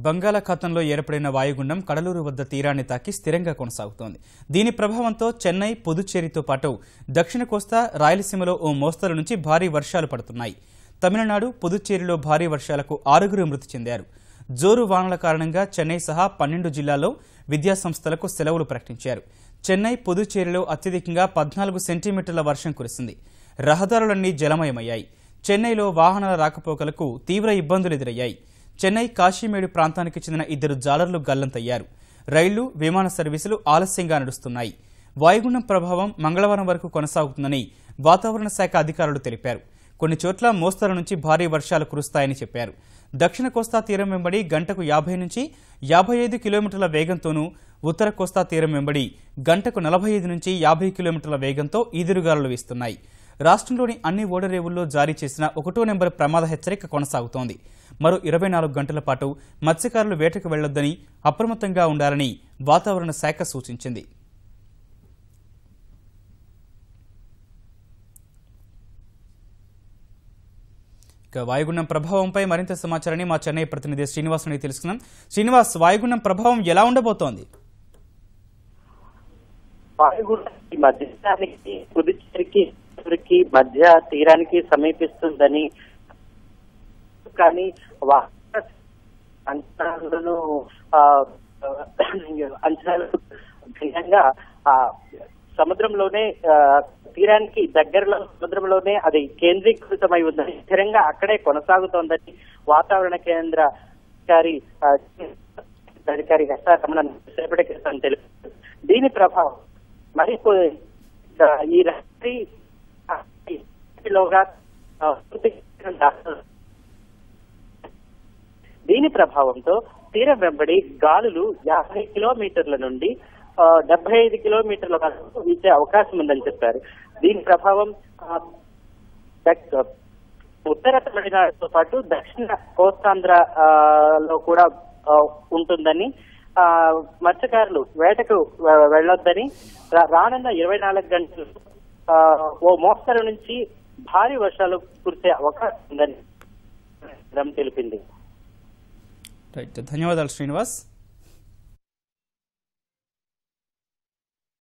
బంగాళాఖాతంలో ఏర్పడిన వాయుగుండం కడలూరు వద్ద తీరాన్ని తాకి స్థిరంగా కొనసాగుతోంది. దీని ప్రభావంతో చెన్నై, పుదుచ్చేరితో పాటు దక్షిణ కోస్తా, రాయలసీమలో ఓ మోస్తరు నుంచి భారీ వర్షాలు పడుతున్నాయి. తమిళనాడు, పుదుచ్చేరిలో భారీ వర్షాలకు 6 మృతి చెందారు. జోరు వానల కారణంగా చెన్నై సహా 12 జిల్లాల్లో విద్యాసంస్థలకు సెలవులు ప్రకటించారు. చెన్నై, పుదుచ్చేరిలో అత్యధికంగా 14 సెంటీమీటర్ల వర్షం కురిసింది. రహదారులన్నీ జలమయమయ్యాయి. చెన్నైలో వాహనాల రాకపోకలకు తీవ్ర ఇబ్బందులు ఎదురయ్యాయి. చెన్నై, కాశీమేడు ప్రాంతానికి చెందిన 2 జాలర్లు గల్లంతయ్యారు. రైళ్లు, విమాన సర్వీసులు ఆలస్యంగా నడుస్తున్నాయి. వాయుగుండం ప్రభావం మంగళవారం వరకు కొనసాగుతుందని వాతావరణ శాఖ అధికారులు తెలిపారు. కొన్ని చోట్ల మోస్తరు నుంచి భారీ వర్షాలు కురుస్తాయని చెప్పారు. దక్షిణ కోస్తా తీరం వెంబడి గంటకు 50 నుంచి 55 కిలోమీటర్ల వేగంతోనూ, ఉత్తర కోస్తా తీరం వెంబడి గంటకు 45 నుంచి 50 కిలోమీటర్ల వేగంతో ఈదురుగాలులు వీస్తున్నాయి. రాష్ట్రంలోని అన్ని ఓడరేవుల్లో జారీ చేసిన 1వ నెంబర్ ప్రమాద హెచ్చరిక కొనసాగుతోంది. మరో 24 గంటల పాటు మత్స్యకారులు వేటకు వెళ్లొద్దని, అప్రమత్తంగా ఉండాలని వాతావరణ శాఖ సూచించింది. వాయుగుండం ప్రభావంపై మరింత సమాచారాన్ని మా చెన్నై ప్రతినిధి శ్రీనివాస్ నుండి తెలుసుకున్నాం. శ్రీనివాస్, వాయుగుండం ప్రభావం ఎలా ఉండబోతోంది? వాయుగుండం మధ్యానికి పుదుచ్చేరికి మధ్య తీరానికి సమీపిస్తుందని, కానీ అంచనాలు భిన్నంగా సముద్రంలోనే తీరానికి దగ్గరలో సముద్రంలోనే అది కేంద్రీకృతమై ఉందని, స్థిరంగా అక్కడే కొనసాగుతోందని వాతావరణ కేంద్ర అధికారి ఎస్ఆర్ రమణ సేపటి క్రితం తెలిపారు. దీని ప్రభావం మరి ఈ రాత్రిలోగా దీని ప్రభావంతో తీరం వెంబడి గాలులు 50 కిలోమీటర్ల నుండి 75 కిలోమీటర్ల వరకు వీచే అవకాశం ఉందని చెప్పారు. దీని ప్రభావం ఉత్తర తమిళనాడుతో పాటు దక్షిణ కోస్తాంధ్రలో కూడా ఉంటుందని, మత్స్యకారులు వేటకు వెళ్లొద్దని, రానున్న 24 గంటలు ఓ మోస్తరు నుంచి భారీ వర్షాలు కురిసే అవకాశం ఉందని తెలిపింది. ధన్యవాదాలు శ్రీనివాస్.